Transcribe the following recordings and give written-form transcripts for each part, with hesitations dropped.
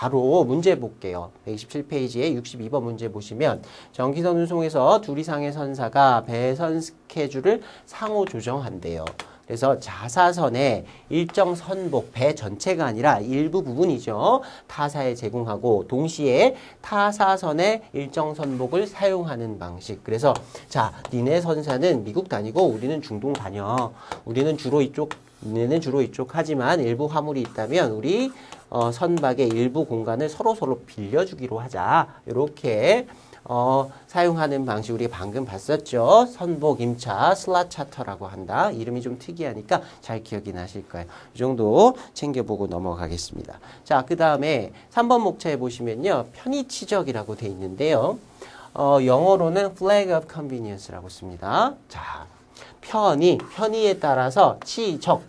바로 문제 볼게요. 127페이지에 62번 문제 보시면 정기선 운송에서 둘 이상의 선사가 배선 스케줄을 상호 조정한대요. 그래서 자사선의 일정 선복, 배 전체가 아니라 일부 부분이죠. 타사에 제공하고 동시에 타사선의 일정 선복을 사용하는 방식. 그래서 자, 니네 선사는 미국 다니고 우리는 중동 다녀. 우리는 주로 이쪽, 니네는 주로 이쪽 하지만 일부 화물이 있다면 우리 선박의 일부 공간을 서로 빌려주기로 하자. 이렇게 사용하는 방식 우리 방금 봤었죠. 선복 임차 슬롯 차터라고 한다. 이름이 좀 특이하니까 잘 기억이 나실 거예요. 이 정도 챙겨보고 넘어가겠습니다. 자, 그 다음에 3번 목차에 보시면요. 편의치적이라고 돼 있는데요. 영어로는 flag of convenience라고 씁니다. 자, 편의에 따라서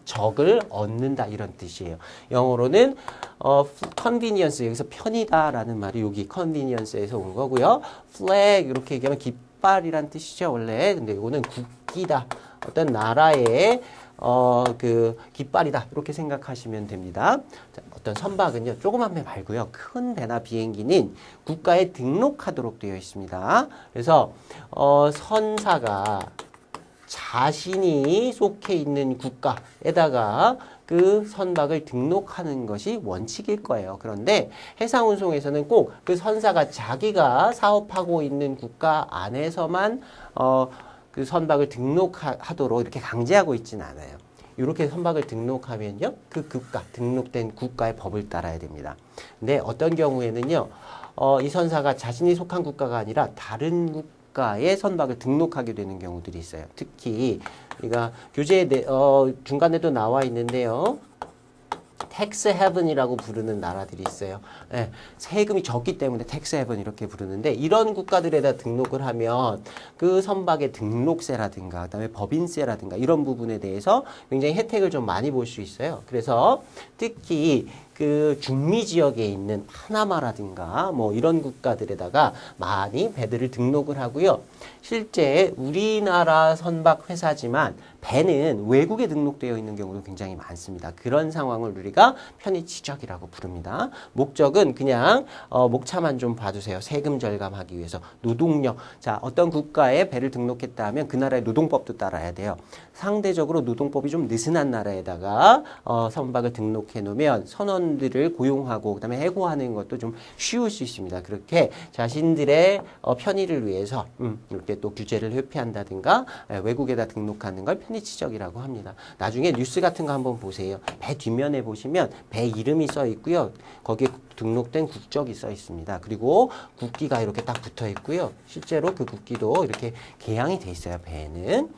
적을 얻는다 이런 뜻이에요. 영어로는 convenience 여기서 편이다라는 말이 여기 convenience에서 온 거고요. flag 이렇게 얘기하면 깃발이란 뜻이죠 원래. 근데 이거는 국기다. 어떤 나라의 그 깃발이다 이렇게 생각하시면 됩니다. 자, 어떤 선박은요 조그만 배 말고요 큰 배나 비행기는 국가에 등록하도록 되어 있습니다. 그래서 선사가 자신이 속해 있는 국가에다가 그 선박을 등록하는 것이 원칙일 거예요. 그런데 해상운송에서는 꼭 그 선사가 자기가 사업하고 있는 국가 안에서만 그 선박을 등록하도록 이렇게 강제하고 있지는 않아요. 이렇게 선박을 등록하면요, 그 국가, 등록된 국가의 법을 따라야 됩니다. 근데 어떤 경우에는요, 이 선사가 자신이 속한 국가가 아니라 다른 국가의 선박을 등록하게 되는 경우들이 있어요. 특히 우리가 교재 중간에도 나와 있는데요. 텍스 헤븐이라고 부르는 나라들이 있어요. 네, 세금이 적기 때문에 텍스 헤븐 이렇게 부르는데 이런 국가들에다 등록을 하면 그 선박의 등록세라든가 그다음에 법인세라든가 이런 부분에 대해서 굉장히 혜택을 좀 많이 볼 수 있어요. 그래서 특히 그 중미 지역에 있는 파나마라든가 뭐 이런 국가들에다가 많이 배들을 등록을 하고요. 실제 우리나라 선박 회사지만 배는 외국에 등록되어 있는 경우도 굉장히 많습니다. 그런 상황을 우리가 편의치적이라고 부릅니다. 목적은 그냥 목차만 좀 봐주세요. 세금 절감하기 위해서 노동력. 자, 어떤 국가에 배를 등록했다 하면 그 나라의 노동법도 따라야 돼요. 상대적으로 노동법이 좀 느슨한 나라에다가 선박을 등록해 놓으면 선원들을 고용하고 그다음에 해고하는 것도 좀 쉬울 수 있습니다. 그렇게 자신들의 편의를 위해서 이렇게 또 규제를 회피한다든가 외국에다 등록하는 걸 편의치적이라고 합니다. 나중에 뉴스 같은 거 한번 보세요. 배 뒷면에 보시면 배 이름이 써 있고요. 거기에 등록된 국적이 써 있습니다. 그리고 국기가 이렇게 딱 붙어 있고요. 실제로 그 국기도 이렇게 개양이 돼 있어요. 배에는.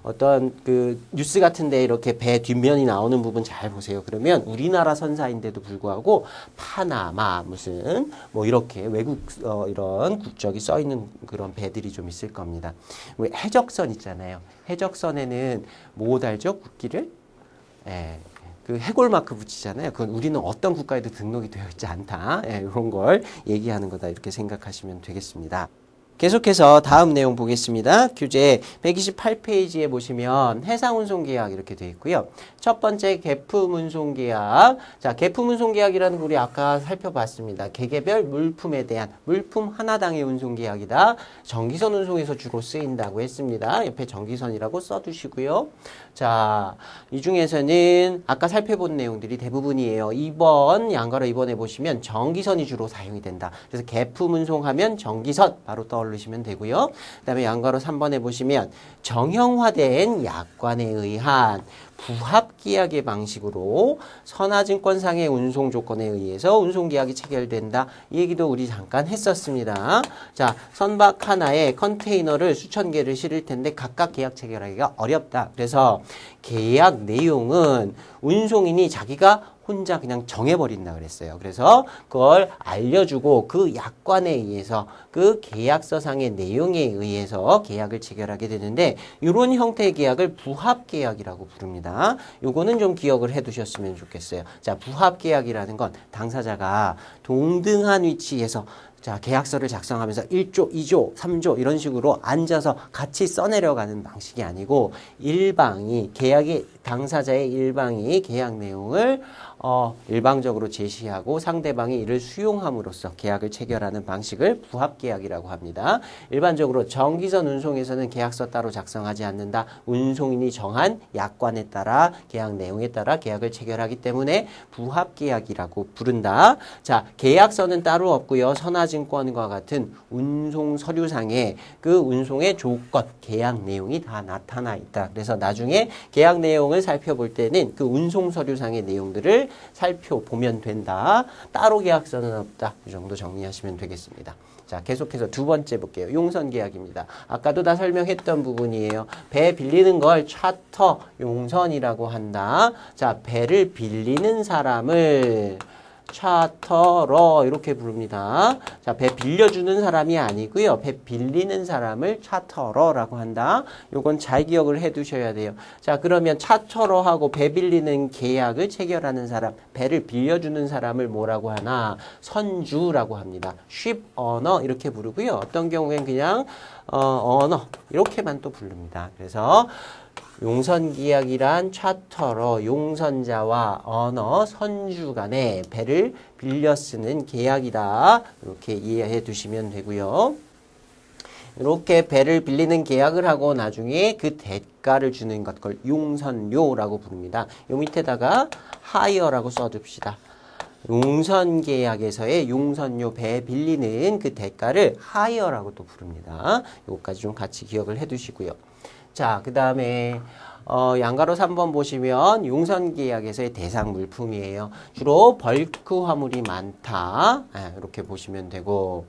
어떤 그 뉴스 같은데 이렇게 배 뒷면이 나오는 부분 잘 보세요. 그러면 우리나라 선사인데도 불구하고 파나마 무슨 뭐 이렇게 외국 이런 국적이 써 있는 그런 배들이 좀 있을 겁니다. 왜 해적선 있잖아요. 해적선에는 뭐 달죠? 국기를? 예. 그 해골 마크 붙이잖아요. 그건 우리는 어떤 국가에도 등록이 되어 있지 않다. 예, 이런 걸 얘기하는 거다. 이렇게 생각하시면 되겠습니다. 계속해서 다음 내용 보겠습니다. 교재 128페이지에 보시면 해상운송계약 이렇게 되어 있고요. 첫 번째 계품운송계약. 자, 계품운송계약이라는 거 우리 아까 살펴봤습니다. 계계별 물품에 대한 물품 하나당의 운송계약이다. 정기선 운송에서 주로 쓰인다고 했습니다. 옆에 정기선이라고 써두시고요. 자, 이 중에서는 아까 살펴본 내용들이 대부분이에요. 2번, 양가로 2번에 보시면 정기선이 주로 사용이 된다. 그래서 계품운송하면 정기선 바로 떠올리시면 되고요. 그 다음에 양가로 3번에 보시면 정형화된 약관에 의한 부합계약의 방식으로 선화증권상의 운송 조건에 의해서 운송계약이 체결된다. 이 얘기도 우리 잠깐 했었습니다. 자, 선박 하나에 컨테이너를 수천 개를 실을 텐데 각각 계약 체결하기가 어렵다. 그래서 계약 내용은 운송인이 자기가 혼자 그냥 정해버린다 그랬어요. 그래서 그걸 알려주고 그 약관에 의해서 그 계약서상의 내용에 의해서 계약을 체결하게 되는데 이런 형태의 계약을 부합계약이라고 부릅니다. 요거는 좀 기억을 해두셨으면 좋겠어요. 자, 부합계약이라는 건 당사자가 동등한 위치에서 자, 계약서를 작성하면서 1조, 2조, 3조 이런 식으로 앉아서 같이 써내려가는 방식이 아니고 일방이 계약의 당사자의 일방이 계약 내용을 일방적으로 제시하고 상대방이 이를 수용함으로써 계약을 체결하는 방식을 부합계약이라고 합니다. 일반적으로 정기선 운송에서는 계약서 따로 작성하지 않는다. 운송인이 정한 약관에 따라 계약 내용에 따라 계약을 체결하기 때문에 부합계약이라고 부른다. 자, 계약서는 따로 없고요. 선화증권과 같은 운송 서류상에 그 운송의 조건, 계약 내용이 다 나타나 있다. 그래서 나중에 계약 내용을 살펴볼 때는 그 운송 서류상의 내용들을 살펴보면 된다. 따로 계약서는 없다. 이 정도 정리하시면 되겠습니다. 자, 계속해서 두 번째 볼게요. 용선 계약입니다. 아까도 다 설명했던 부분이에요. 배 빌리는 걸 차터 용선이라고 한다. 자, 배를 빌리는 사람을 차터러 이렇게 부릅니다. 자, 배 빌려주는 사람이 아니고요. 배 빌리는 사람을 차터러라고 한다. 요건 잘 기억을 해 두셔야 돼요. 자, 그러면 차터러하고 배 빌리는 계약을 체결하는 사람, 배를 빌려주는 사람을 뭐라고 하나? 선주라고 합니다. ship owner 이렇게 부르고요. 어떤 경우엔 그냥 owner 이렇게만 또 부릅니다. 그래서 용선계약이란 차터러, 용선자와 언어, 선주 간에 배를 빌려 쓰는 계약이다. 이렇게 이해해 두시면 되고요. 이렇게 배를 빌리는 계약을 하고 나중에 그 대가를 주는 것, 그걸 용선료라고 부릅니다. 요 밑에다가 하이어라고 써둡시다. 용선계약에서의 용선료 배 빌리는 그 대가를 하이어라고 또 부릅니다. 요거까지 좀 같이 기억을 해 두시고요. 자, 그 다음에 양가로 3번 보시면 용선계약에서의 대상 물품이에요. 주로 벌크 화물이 많다. 이렇게 보시면 되고,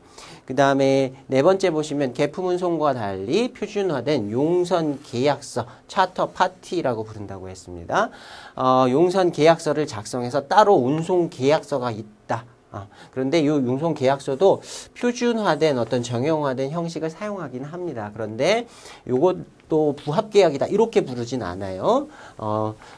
그 다음에 네 번째 보시면 계품운송과 달리 표준화된 용선계약서, 차터 파티라고 부른다고 했습니다. 용선계약서를 작성해서 따로 운송계약서가 있다. 그런데 이 용선계약서도 표준화된 어떤 정형화된 형식을 사용하긴 합니다. 그런데 요것도 부합계약이다 이렇게 부르진 않아요.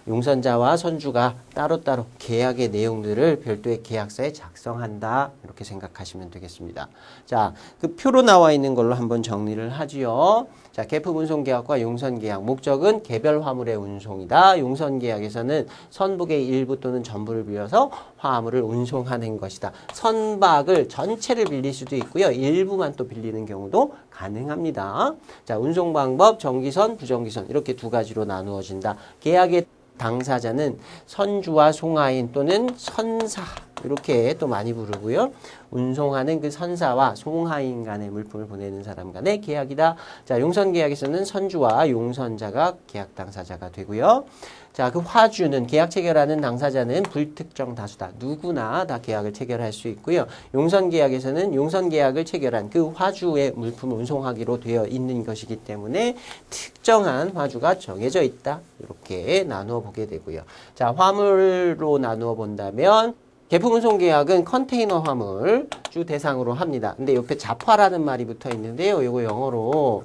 용선자와 선주가 따로따로 계약의 내용들을 별도의 계약서에 작성한다 이렇게 생각하시면 되겠습니다. 자, 그 표로 나와 있는 걸로 한번 정리를 하지요. 자, 계품운송계약과 용선계약 목적은 개별 화물의 운송이다. 용선계약에서는 선박의 일부 또는 전부를 빌려서 화물을 운송하는 것이다. 선박을 전체를 빌릴 수도 있고요. 일부만 또 빌리는 경우도 가능합니다. 자, 운송 방법 정기선, 부정기선 이렇게 두 가지로 나누어진다. 계약의 당사자는 선주와 송하인 또는 선사 이렇게 또 많이 부르고요. 운송하는 그 선사와 송하인 간의 물품을 보내는 사람 간의 계약이다. 자, 용선계약에서는 선주와 용선자가 계약 당사자가 되고요. 자, 그 화주는 계약 체결하는 당사자는 불특정 다수다. 누구나 다 계약을 체결할 수 있고요. 용선계약에서는 용선계약을 체결한 그 화주의 물품을 운송하기로 되어 있는 것이기 때문에 특정한 화주가 정해져 있다. 이렇게 나누어 보게 되고요. 자, 화물로 나누어 본다면 계품운송계약은 컨테이너 화물 주 대상으로 합니다. 근데 옆에 자파라는 말이 붙어 있는데요. 이거 영어로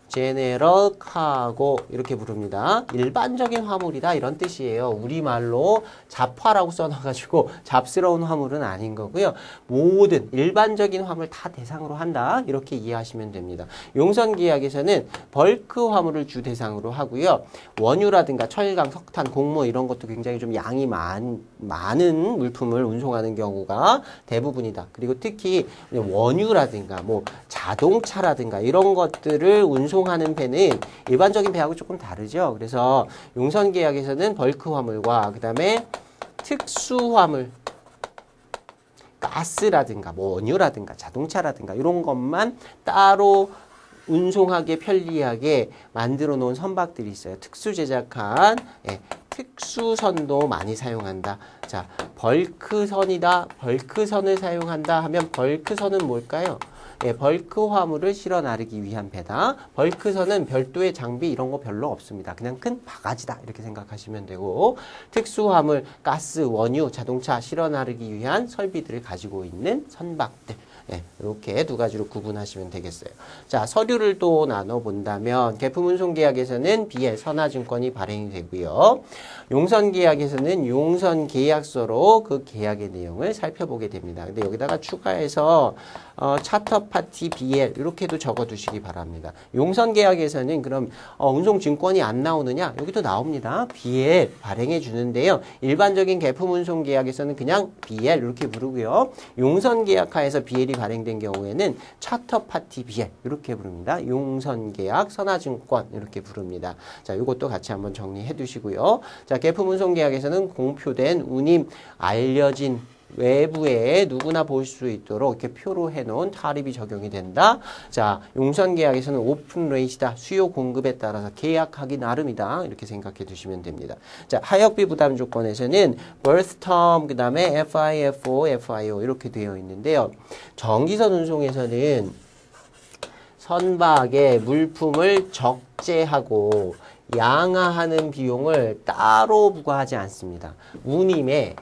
제네럴 카고 이렇게 부릅니다. 일반적인 화물이다 이런 뜻이에요. 우리말로 잡화라고 써놔가지고 잡스러운 화물은 아닌 거고요. 모든 일반적인 화물 다 대상으로 한다 이렇게 이해하시면 됩니다. 용선계약에서는 벌크 화물을 주 대상으로 하고요. 원유라든가 철강, 석탄, 곡물 이런 것도 굉장히 좀 양이 많은 물품을 운송하는 경우가 대부분이다. 그리고 특히 원유라든가 뭐 자동차라든가 이런 것들을 운송하는 배는 일반적인 배하고 조금 다르죠. 그래서 용선계약에서는 벌크 화물과 그 다음에 특수 화물, 가스라든가 뭐 원유라든가 자동차라든가 이런 것만 따로 운송하기 편리하게 만들어 놓은 선박들이 있어요. 특수 제작한 특수선도 많이 사용한다. 자, 벌크선이다. 벌크선을 사용한다 하면 벌크선은 뭘까요? 벌크 화물을 실어 나르기 위한 배다. 벌크선은 별도의 장비 이런 거 별로 없습니다. 그냥 큰 바가지다 이렇게 생각하시면 되고, 특수 화물, 가스, 원유, 자동차 실어 나르기 위한 설비들을 가지고 있는 선박들. 예, 이렇게 두 가지로 구분하시면 되겠어요. 자, 서류를 또 나눠본다면 계품운송계약에서는 BL 선화증권이 발행이 되고요. 용선계약에서는 용선계약서로 그 계약의 내용을 살펴보게 됩니다. 근데 여기다가 추가해서 차터파티 BL 이렇게도 적어두시기 바랍니다. 용선계약에서는 그럼 운송증권이 안 나오느냐? 여기도 나옵니다. BL 발행해 주는데요. 일반적인 계품운송계약에서는 그냥 BL 이렇게 부르고요. 용선계약하에서 BL이 발행된 경우에는 차터파티 BL 이렇게 부릅니다. 용선계약, 선화증권 이렇게 부릅니다. 자, 이것도 같이 한번 정리해 두시고요. 자, 계품운송계약에서는 공표된 운임 알려진 외부에 누구나 볼 수 있도록 이렇게 표로 해놓은 타립이 적용이 된다. 자, 용선계약에서는 오픈 레이트다. 수요 공급에 따라서 계약하기 나름이다. 이렇게 생각해 두시면 됩니다. 자, 하역비 부담 조건에서는 birth term, 그 다음에 FIFO, FIO 이렇게 되어 있는데요. 정기선 운송에서는 선박에 물품을 적재하고 양하하는 비용을 따로 부과하지 않습니다. 운임에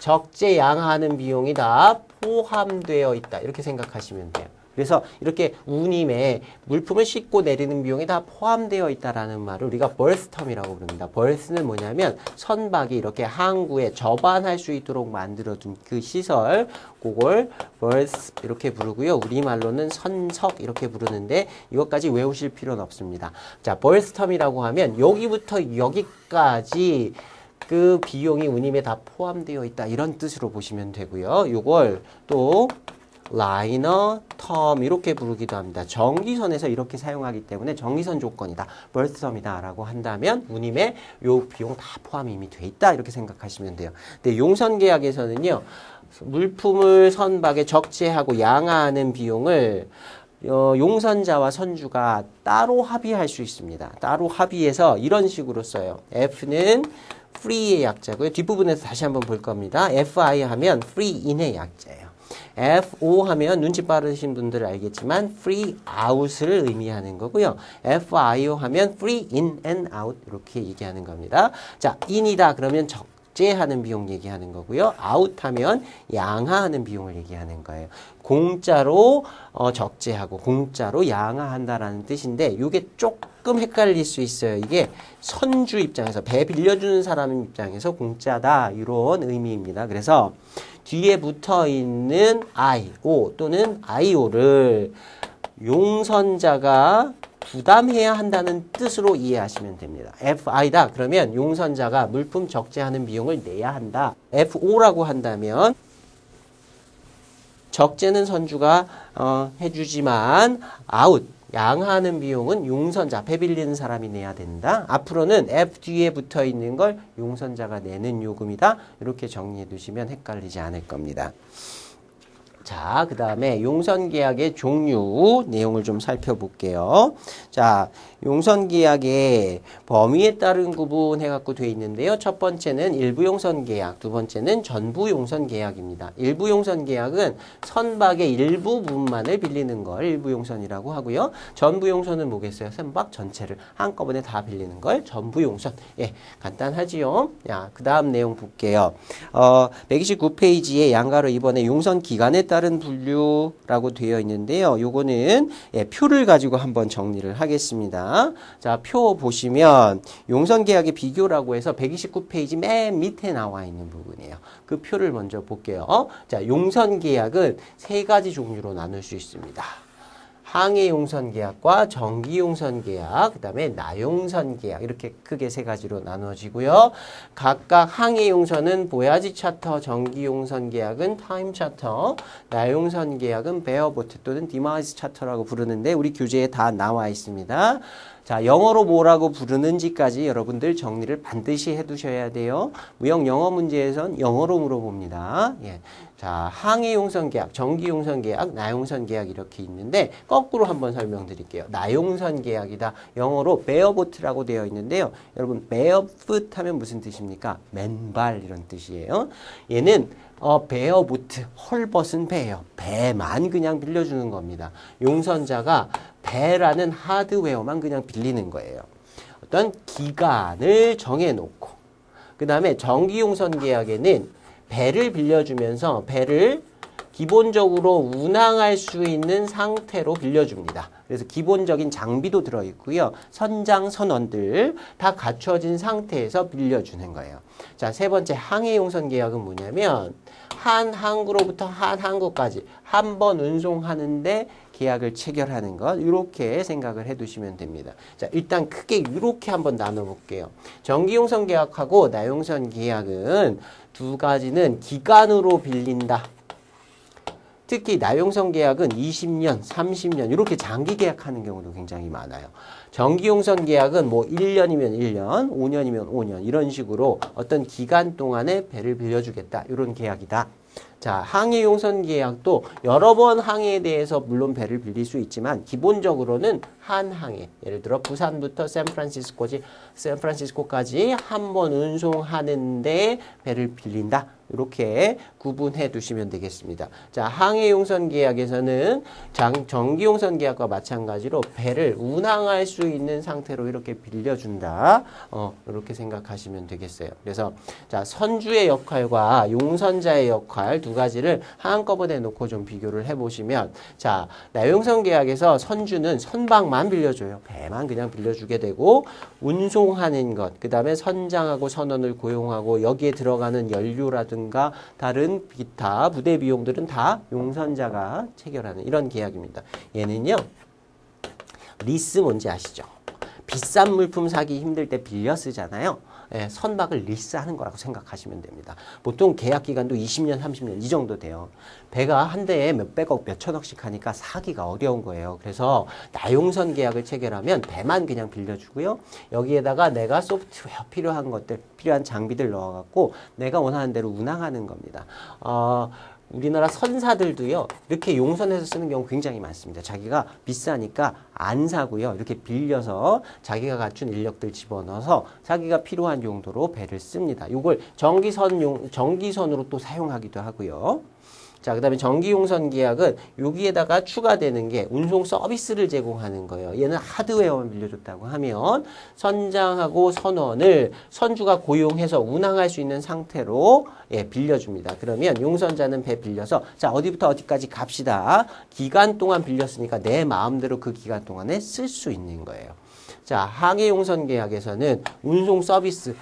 적재 양하하는 비용이 다 포함되어 있다. 이렇게 생각하시면 돼요. 그래서 이렇게 운임에 물품을 싣고 내리는 비용이 다 포함되어 있다라는 말을 우리가 berthterm이라고 부릅니다. berth는 뭐냐면 선박이 이렇게 항구에 접안할 수 있도록 만들어둔 그 시설, 그걸 berth 이렇게 부르고요. 우리말로는 선석 이렇게 부르는데 이것까지 외우실 필요는 없습니다. 자, berthterm이라고 하면 여기부터 여기까지 그 비용이 운임에 다 포함되어 있다. 이런 뜻으로 보시면 되고요. 이걸 또 라이너, 텀 이렇게 부르기도 합니다. 정기선에서 이렇게 사용하기 때문에 정기선 조건이다. berthterm이다 라고 한다면 운임에 요 비용 다 포함이 이미 돼 있다. 이렇게 생각하시면 돼요. 근데 용선계약에서는요. 물품을 선박에 적재하고 양하하는 비용을 용선자와 선주가 따로 합의할 수 있습니다. 따로 합의해서 이런 식으로 써요. F는 free의 약자고요. 뒷부분에서 다시 한번 볼 겁니다. FI 하면 free in의 약자예요. FO 하면 눈치 빠르신 분들은 알겠지만 free out을 의미하는 거고요. FIO 하면 free in and out 이렇게 얘기하는 겁니다. 자, in이다 그러면 적재하는 비용 얘기하는 거고요. out 하면 양하하는 비용을 얘기하는 거예요. 공짜로 적재하고 공짜로 양하한다라는 뜻인데 이게 조금 헷갈릴 수 있어요. 이게 선주 입장에서 배 빌려주는 사람 입장에서 공짜다 이런 의미입니다. 그래서 뒤에 붙어있는 IO 또는 IO를 용선자가 부담해야 한다는 뜻으로 이해하시면 됩니다. FI다 그러면 용선자가 물품 적재하는 비용을 내야 한다. FO라고 한다면 적재는 선주가 해주지만 아웃 양하하는 비용은 용선자, 배 빌리는 사람이 내야 된다. 앞으로는 F 뒤에 붙어 있는 걸 용선자가 내는 요금이다. 이렇게 정리해 두시면 헷갈리지 않을 겁니다. 자, 그 다음에 용선계약의 종류 내용을 좀 살펴볼게요. 자, 용선계약의 범위에 따른 구분해갖고 돼 있는데요. 첫 번째는 일부용선계약, 두 번째는 전부용선계약입니다. 일부용선계약은 선박의 일부 부분만을 빌리는 걸 일부용선이라고 하고요. 전부용선은 뭐겠어요? 선박 전체를 한꺼번에 다 빌리는 걸 전부용선. 예, 간단하지요? 야, 그 다음 내용 볼게요. 129페이지에 양가로 이번에 용선 기간에 따른 분류라고 되어 있는데요. 요거는 예, 표를 가지고 한번 정리를 하겠습니다. 자, 표 보시면 용선계약의 비교라고 해서 129페이지 맨 밑에 나와 있는 부분이에요. 그 표를 먼저 볼게요. 자, 용선계약은 세 가지 종류로 나눌 수 있습니다. 항해용선계약과 정기용선계약, 그 다음에 나용선계약 이렇게 크게 세 가지로 나누어지고요. 각각 항해용선은 보야지 차터, 정기용선계약은 타임 차터, 나용선계약은 베어보트 또는 디마이스 차터라고 부르는데 우리 교재에 다 나와 있습니다. 자, 영어로 뭐라고 부르는지까지 여러분들 정리를 반드시 해두셔야 돼요. 무역 영어 문제에선 영어로 물어봅니다. 예. 자, 항해용선 계약, 정기용선 계약, 나용선 계약 이렇게 있는데 거꾸로 한번 설명드릴게요. 나용선 계약이다. 영어로 bearboat라고 되어 있는데요. 여러분 barefoot 하면 무슨 뜻입니까? 맨발 이런 뜻이에요. 얘는 bearboat, 헐벗은 배예요. 배만 그냥 빌려주는 겁니다. 용선자가 배라는 하드웨어만 그냥 빌리는 거예요. 어떤 기간을 정해놓고 그 다음에 정기용선 계약에는 배를 빌려주면서 배를 기본적으로 운항할 수 있는 상태로 빌려줍니다. 그래서 기본적인 장비도 들어있고요. 선장, 선원들 다 갖춰진 상태에서 빌려주는 거예요. 자, 세 번째 항해용선 계약은 뭐냐면 한 항구로부터 한 항구까지 한 번 운송하는데 계약을 체결하는 것, 이렇게 생각을 해두시면 됩니다. 자, 일단 크게 이렇게 한번 나눠볼게요. 전기용선 계약하고 나용선 계약은 두 가지는 기간으로 빌린다. 특히 나용선 계약은 20년, 30년 이렇게 장기 계약하는 경우도 굉장히 많아요. 전기용선 계약은 뭐 1년이면 1년, 5년이면 5년 이런 식으로 어떤 기간 동안에 배를 빌려주겠다. 이런 계약이다. 자, 항해용선 계약도 여러 번 항해에 대해서 물론 배를 빌릴 수 있지만 기본적으로는 한 항해, 예를 들어 부산부터 샌프란시스코까지 한 번 운송하는데 배를 빌린다. 이렇게 구분해 두시면 되겠습니다. 자, 항해용선 계약에서는 전기용선 계약과 마찬가지로 배를 운항할 수 있는 상태로 이렇게 빌려준다. 이렇게 생각하시면 되겠어요. 그래서 자, 선주의 역할과 용선자의 역할 두 가지를 한꺼번에 놓고 좀 비교를 해보시면 자, 나용선 계약에서 선주는 선박만 빌려줘요. 배만 그냥 빌려주게 되고 운송하는 것, 그 다음에 선장하고 선원을 고용하고 여기에 들어가는 연료라든가 다른 기타 부대 비용들은 다 용선자가 체결하는 이런 계약입니다. 얘는요, 리스 뭔지 아시죠? 비싼 물품 사기 힘들 때 빌려 쓰잖아요. 예, 선박을 리스하는 거라고 생각하시면 됩니다. 보통 계약 기간도 20년, 30년 이 정도 돼요. 배가 한 대에 몇백억, 몇천억씩 하니까 사기가 어려운 거예요. 그래서 나용선 계약을 체결하면 배만 그냥 빌려주고요. 여기에다가 내가 소프트웨어 필요한 것들, 필요한 장비들 넣어갖고 내가 원하는 대로 운항하는 겁니다. 우리나라 선사들도요, 이렇게 용선해서 쓰는 경우 굉장히 많습니다. 자기가 비싸니까 안 사고요. 이렇게 빌려서 자기가 갖춘 인력들 집어넣어서 자기가 필요한 용도로 배를 씁니다. 이걸 전기선으로 또 사용하기도 하고요. 자, 그 다음에 전기용선 계약은 여기에다가 추가되는 게 운송 서비스를 제공하는 거예요. 얘는 하드웨어만 빌려줬다고 하면 선장하고 선원을 선주가 고용해서 운항할 수 있는 상태로 빌려줍니다. 그러면 용선자는 배 빌려서 자, 어디부터 어디까지 갑시다. 기간 동안 빌렸으니까 내 마음대로 그 기간 동안에 쓸 수 있는 거예요. 자, 항해용선 계약에서는 운송 서비스,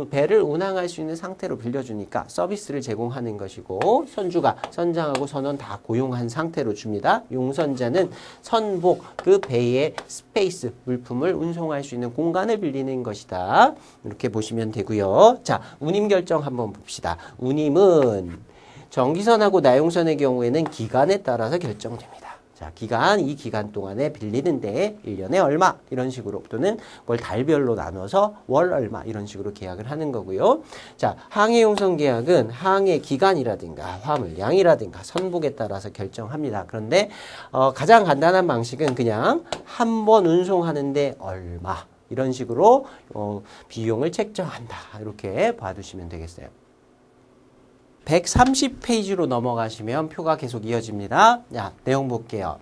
배를 운항할 수 있는 상태로 빌려주니까 서비스를 제공하는 것이고 선주가 선장하고 선원 다 고용한 상태로 줍니다. 용선자는 선복, 그 배의 스페이스, 물품을 운송할 수 있는 공간을 빌리는 것이다. 이렇게 보시면 되고요. 자, 운임 결정 한번 봅시다. 운임은 전기선하고 나용선의 경우에는 기간에 따라서 결정됩니다. 자, 이 기간 동안에 빌리는데 1년에 얼마 이런 식으로 또는 그걸 달별로 나눠서 월 얼마 이런 식으로 계약을 하는 거고요. 자, 항해용선 계약은 항해 기간이라든가 화물량이라든가 선복에 따라서 결정합니다. 그런데 가장 간단한 방식은 그냥 한 번 운송하는데 얼마 이런 식으로 비용을 책정한다. 이렇게 봐두시면 되겠어요. 130페이지로 넘어가시면 표가 계속 이어집니다. 자, 내용 볼게요.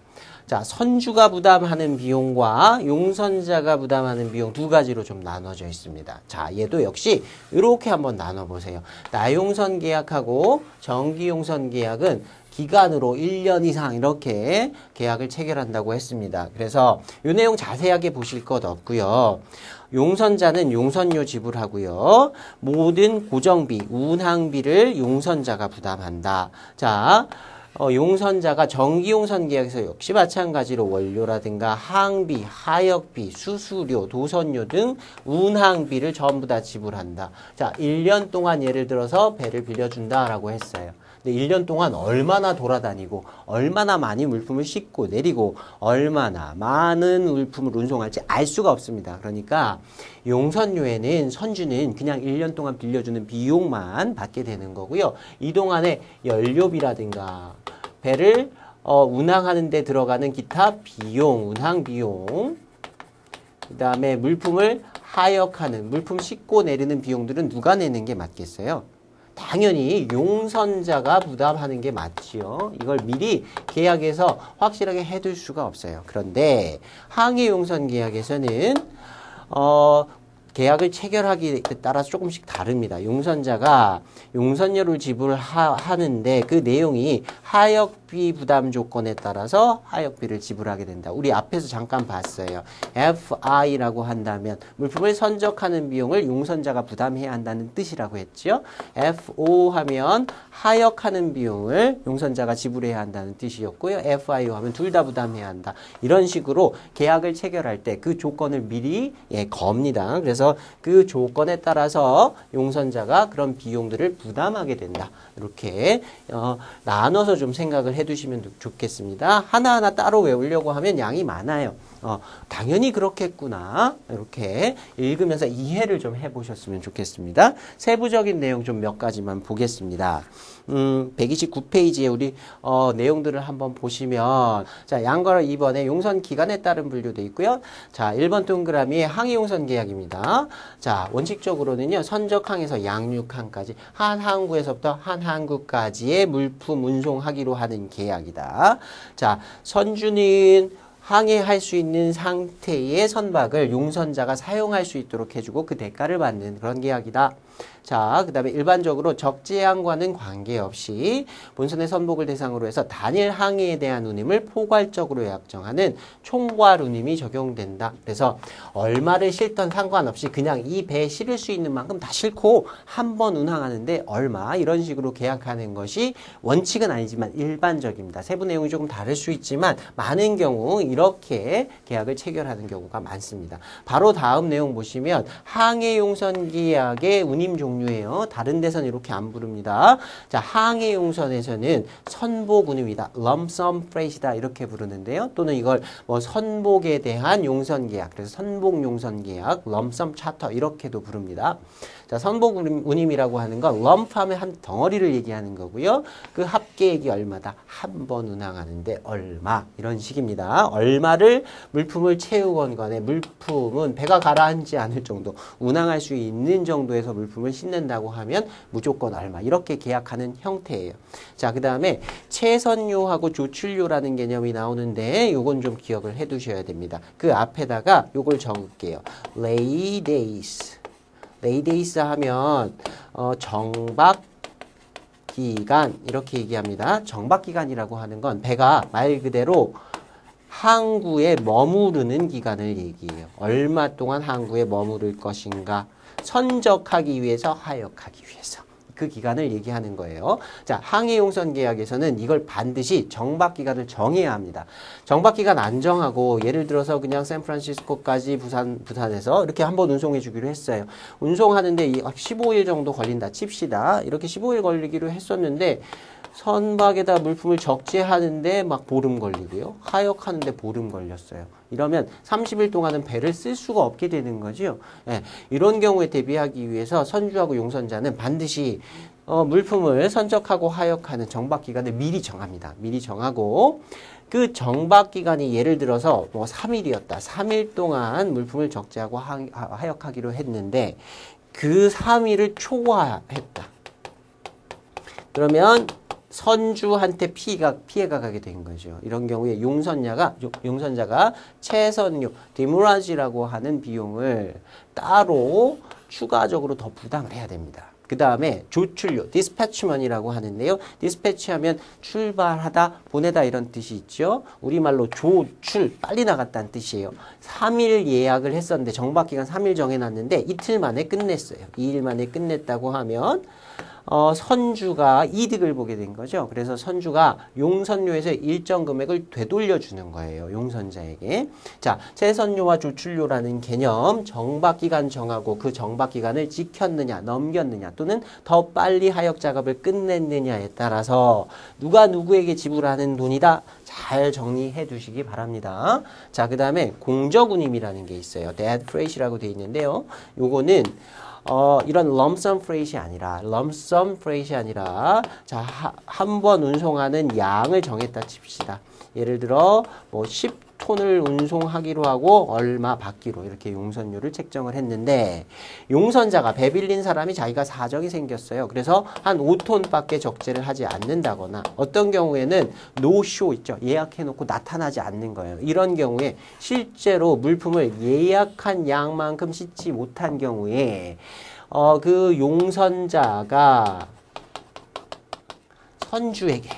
자, 선주가 부담하는 비용과 용선자가 부담하는 비용 두 가지로 좀 나눠져 있습니다. 자, 얘도 역시 이렇게 한번 나눠보세요. 나용선 계약하고 전기용선 계약은 기간으로 1년 이상 이렇게 계약을 체결한다고 했습니다. 그래서 이 내용 자세하게 보실 것 없고요. 용선자는 용선료 지불하고요. 모든 고정비, 운항비를 용선자가 부담한다. 자, 용선자가 전기용선 계약에서 역시 마찬가지로 원료라든가 항비, 하역비, 수수료, 도선료 등 운항비를 전부 다 지불한다. 자, 1년 동안 예를 들어서 배를 빌려준다라고 했어요. 근데 1년 동안 얼마나 돌아다니고 얼마나 많이 물품을 싣고 내리고 얼마나 많은 물품을 운송할지 알 수가 없습니다. 그러니까 용선료에는 선주는 그냥 1년 동안 빌려주는 비용만 받게 되는 거고요. 이 동안에 연료비라든가 배를 운항하는 데 들어가는 기타 비용, 운항 비용, 그 다음에 물품을 하역하는, 물품 싣고 내리는 비용들은 누가 내는 게 맞겠어요? 당연히 용선자가 부담하는 게 맞지요. 이걸 미리 계약에서 확실하게 해둘 수가 없어요. 그런데 항해용선 계약에서는 계약을 체결하기에 따라서 조금씩 다릅니다. 용선자가 용선료를 지불하는데 그 내용이 하역비 부담 조건에 따라서 하역비를 지불하게 된다. 우리 앞에서 잠깐 봤어요. FI라고 한다면 물품을 선적하는 비용을 용선자가 부담해야 한다는 뜻이라고 했죠. FO 하면 하역하는 비용을 용선자가 지불해야 한다는 뜻이었고요. FIO 하면 둘 다 부담해야 한다. 이런 식으로 계약을 체결할 때 그 조건을 미리 겁니다. 그래서 그 조건에 따라서 용선자가 그런 비용들을 부담하게 된다. 이렇게 나눠서 좀 생각을 해두시면 좋겠습니다. 하나하나 따로 외우려고 하면 양이 많아요. 당연히 그렇겠구나. 이렇게 읽으면서 이해를 좀 해보셨으면 좋겠습니다. 세부적인 내용 좀 몇 가지만 보겠습니다. 129페이지에 우리 내용들을 한번 보시면 자, 양괄호 2번에 용선 기간에 따른 분류돼 있고요. 자, 1번 동그라미 항해용선 계약입니다. 자, 원칙적으로는요. 선적항에서 양육항까지 한 항구에서부터 한 항구까지의 물품 운송하기로 하는 계약이다. 자, 선주는 항해할 수 있는 상태의 선박을 용선자가 사용할 수 있도록 해주고 그 대가를 받는 그런 계약이다. 자, 그 다음에 일반적으로 적재항과는 관계없이 본선의 선복을 대상으로 해서 단일 항해에 대한 운임을 포괄적으로 약정하는 총괄 운임이 적용된다. 그래서 얼마를 싣던 상관없이 그냥 이 배에 실을 수 있는 만큼 다 싣고 한 번 운항하는데 얼마 이런 식으로 계약하는 것이 원칙은 아니지만 일반적입니다. 세부 내용이 조금 다를 수 있지만 많은 경우 이렇게 계약을 체결하는 경우가 많습니다. 바로 다음 내용 보시면 항해용선 계약의 운임 종류예요. 다른 데서는 이렇게 안 부릅니다. 자, 항해용선에서는 선복 운임이다. lump sum freight이다. 이렇게 부르는데요. 또는 이걸 뭐 선복에 대한 용선 계약, 그래서 선복 용선 계약, lump sum charter 이렇게도 부릅니다. 자, 선복 운임이라고 하는 건 lump 하면 한 덩어리를 얘기하는 거고요. 그 합계액이 얼마다? 한 번 운항하는데 얼마? 이런 식입니다. 얼마를 물품을 채우건 간에 물품은 배가 가라앉지 않을 정도, 운항할 수 있는 정도에서 물품을 싣는다고 하면 무조건 얼마. 이렇게 계약하는 형태예요. 자, 그 다음에 채선료하고 조출료라는 개념이 나오는데 요건 좀 기억을 해 두셔야 됩니다. 그 앞에다가 요걸 적을게요. lay days. lay days 하면 정박 기간 이렇게 얘기합니다. 정박 기간이라고 하는 건 배가 말 그대로 항구에 머무르는 기간을 얘기해요. 얼마 동안 항구에 머무를 것인가? 선적하기 위해서, 하역하기 위해서. 그 기간을 얘기하는 거예요. 자, 항해용선 계약에서는 이걸 반드시 정박기간을 정해야 합니다. 정박기간 안 정하고 예를 들어서 그냥 샌프란시스코까지 부산에서 이렇게 한번 운송해 주기로 했어요. 운송하는데 15일 정도 걸린다 칩시다. 이렇게 15일 걸리기로 했었는데 선박에다 물품을 적재하는데 막 보름 걸리고요. 하역하는데 보름 걸렸어요. 이러면 30일 동안은 배를 쓸 수가 없게 되는 거죠. 예, 이런 경우에 대비하기 위해서 선주하고 용선자는 반드시 물품을 선적하고 하역하는 정박기간을 미리 정합니다. 미리 정하고 그 정박기간이 예를 들어서 뭐 3일이었다. 3일 동안 물품을 적재하고 하역하기로 했는데 그 3일을 초과했다. 그러면 선주한테 피해가 가게 된 거죠. 이런 경우에 용선자가 채선료, 디무라지라고 하는 비용을 따로 추가적으로 더 부담을 해야 됩니다. 그 다음에 조출료, 디스패치먼이라고 하는데요. 디스패치하면 출발하다, 보내다 이런 뜻이 있죠. 우리말로 조출, 빨리 나갔다는 뜻이에요. 3일 예약을 했었는데 정박기간 3일 정해놨는데 이틀 만에 끝냈어요. 2일 만에 끝냈다고 하면 선주가 이득을 보게 된 거죠. 그래서 선주가 용선료에서 일정 금액을 되돌려 주는 거예요. 용선자에게. 자, 채선료와 조출료라는 개념, 정박기간 정하고 그 정박기간을 지켰느냐, 넘겼느냐, 또는 더 빨리 하역 작업을 끝냈느냐에 따라서 누가 누구에게 지불하는 돈이다. 잘 정리해 두시기 바랍니다. 자, 그 다음에 공적운임이라는 게 있어요. dead freight이라고 되어 있는데요. 요거는 이런 lump sum freight이 아니라, 자, 한 번 운송하는 양을 정했다 칩시다. 예를 들어, 뭐, 10톤을 운송하기로 하고, 얼마 받기로, 이렇게 용선료를 책정을 했는데, 용선자가 배 빌린 사람이 자기가 사정이 생겼어요. 그래서 한 5톤밖에 적재를 하지 않는다거나, 어떤 경우에는 노쇼 있죠. 예약해놓고 나타나지 않는 거예요. 이런 경우에 실제로 물품을 예약한 양만큼 싣지 못한 경우에, 그 용선자가 선주에게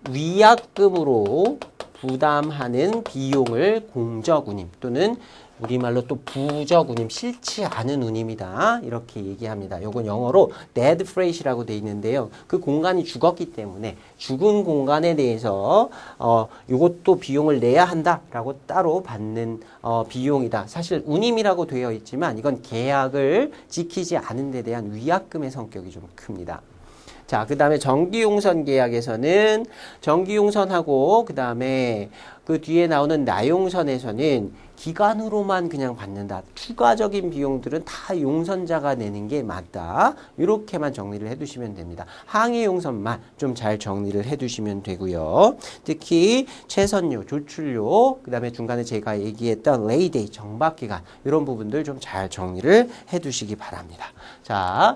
위약금으로 부담하는 비용을 공적운임 또는 우리말로 또 부적운임, 싫지 않은 운임이다. 이렇게 얘기합니다. 요건 영어로 dead freight이라고 돼 있는데요. 그 공간이 죽었기 때문에 죽은 공간에 대해서 요것도 비용을 내야 한다라고 따로 받는 비용이다. 사실 운임이라고 되어 있지만 이건 계약을 지키지 않은 데 대한 위약금의 성격이 좀 큽니다. 자, 그 다음에 정기용선 계약에서는 정기용선하고 그 다음에 그 뒤에 나오는 나용선에서는 기간으로만 그냥 받는다. 추가적인 비용들은 다 용선자가 내는 게 맞다. 이렇게만 정리를 해두시면 됩니다. 항해용선만 좀 잘 정리를 해두시면 되고요. 특히 최선료, 조출료, 그 다음에 중간에 제가 얘기했던 레이데이, 정박기간 이런 부분들 좀 잘 정리를 해두시기 바랍니다. 자,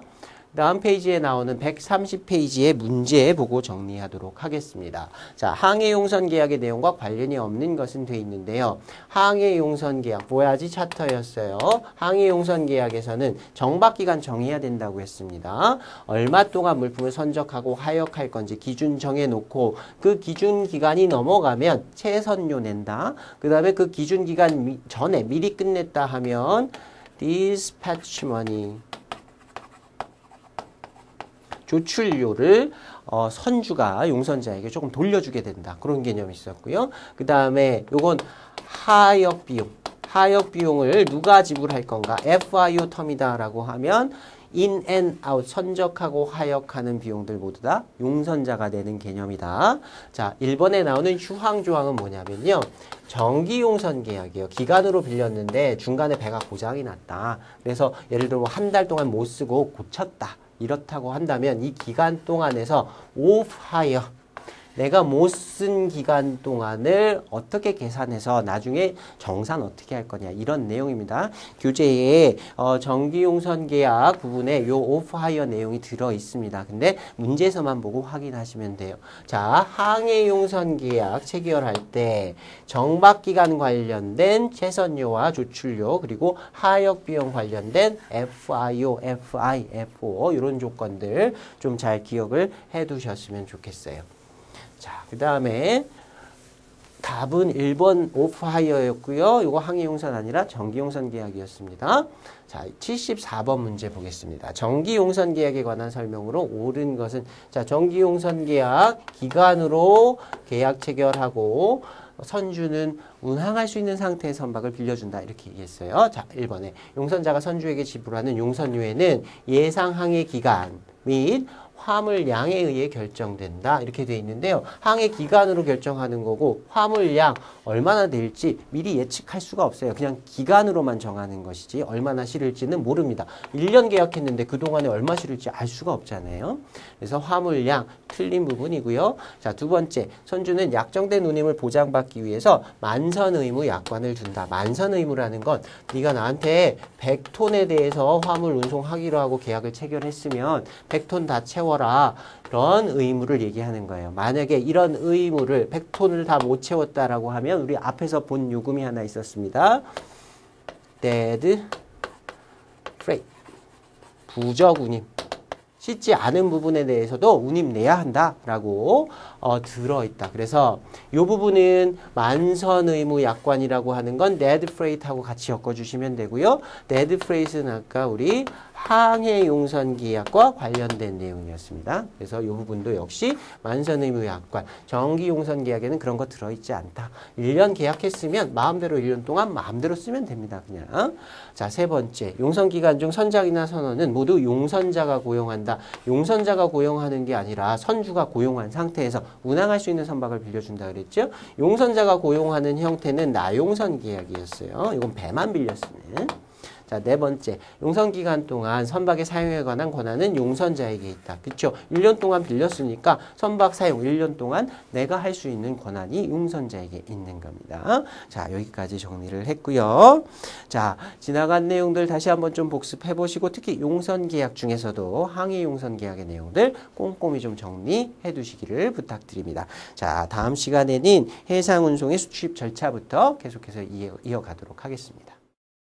다음 페이지에 나오는 130페이지의 문제 보고 정리하도록 하겠습니다. 자, 항해용선 계약의 내용과 관련이 없는 것은 돼 있는데요. 항해용선 계약, 보야지 차터였어요. 항해용선 계약에서는 정박기간 정해야 된다고 했습니다. 얼마 동안 물품을 선적하고 하역할 건지 기준 정해놓고 그 기준 기간이 넘어가면 최선료 낸다. 그 다음에 그 기준 기간 전에 미리 끝냈다 하면 dispatch money, 조출료를 선주가 용선자에게 조금 돌려주게 된다. 그런 개념이 있었고요. 그 다음에 요건 하역 비용. 하역 비용을 누가 지불할 건가? FIO 텀이다라고 하면 in and out, 선적하고 하역하는 비용들 모두 다 용선자가 내는 개념이다. 자, 1번에 나오는 휴항조항은 뭐냐면요. 정기용선 계약이에요. 기간으로 빌렸는데 중간에 배가 고장이 났다. 그래서 예를 들어 한 달 동안 못 쓰고 고쳤다. 이렇다고 한다면 이 기간 동안에서 오프 하이어, 내가 못 쓴 기간 동안을 어떻게 계산해서 나중에 정산 어떻게 할 거냐 이런 내용입니다. 교재에 정기용선 계약 부분에 요 오프 하이어 내용이 들어 있습니다. 근데 문제에서만 보고 확인하시면 돼요. 자, 항해용선 계약 체결할 때 정박기간 관련된 최선료와 조출료 그리고 하역 비용 관련된 FIO, FIFO 이런 조건들 좀 잘 기억을 해 두셨으면 좋겠어요. 자, 그 다음에 답은 1번 오프하이어였고요. 이거 항해용선 아니라 정기용선 계약이었습니다. 자, 74번 문제 보겠습니다. 정기용선 계약에 관한 설명으로 옳은 것은 자, 정기용선 계약 기간으로 계약 체결하고 선주는 운항할 수 있는 상태의 선박을 빌려준다. 이렇게 얘기했어요. 자, 1번에 용선자가 선주에게 지불하는 용선료에는 예상 항해 기간 및 화물량에 의해 결정된다. 이렇게 돼 있는데요. 항해 기간으로 결정하는 거고 화물량 얼마나 될지 미리 예측할 수가 없어요. 그냥 기간으로만 정하는 것이지 얼마나 실을지는 모릅니다. 1년 계약했는데 그동안에 얼마 실을지 알 수가 없잖아요. 그래서 화물량 틀린 부분이고요. 자, 두 번째, 선주는 약정된 운임을 보장받기 위해서 만선 의무 약관을 준다. 만선 의무라는 건 네가 나한테 100톤에 대해서 화물 운송하기로 하고 계약을 체결했으면 100톤 다 채워라. 그런 의무를 얘기하는 거예요. 만약에 이런 의무를 100톤을 다 못 채웠다라고 하면 우리 앞에서 본 요금이 하나 있었습니다. dead freight. 부적 운임. 씻지 않은 부분에 대해서도 운임 내야 한다라고 들어있다. 그래서 이 부분은 만선 의무 약관이라고 하는 건 dead freight하고 같이 엮어주시면 되고요. dead freight는 아까 우리 항해용선 계약과 관련된 내용이었습니다. 그래서 이 부분도 역시 만선 의무 약관, 정기용선 계약에는 그런 거 들어있지 않다. 1년 계약했으면 마음대로 1년 동안 마음대로 쓰면 됩니다. 그냥. 자, 세 번째, 용선기간 중 선장이나 선원은 모두 용선자가 고용한다. 용선자가 고용하는 게 아니라 선주가 고용한 상태에서 운항할 수 있는 선박을 빌려준다 그랬죠. 용선자가 고용하는 형태는 나용선 계약이었어요. 이건 배만 빌렸으면. 자, 네 번째, 용선기간 동안 선박의 사용에 관한 권한은 용선자에게 있다. 그렇죠? 1년 동안 빌렸으니까 선박 사용 1년 동안 내가 할 수 있는 권한이 용선자에게 있는 겁니다. 자, 여기까지 정리를 했고요. 자, 지나간 내용들 다시 한번 좀 복습해 보시고 특히 용선계약 중에서도 항해용선계약의 내용들 꼼꼼히 좀 정리해 두시기를 부탁드립니다. 자, 다음 시간에는 해상운송의 수취입 절차부터 계속해서 이어가도록 하겠습니다.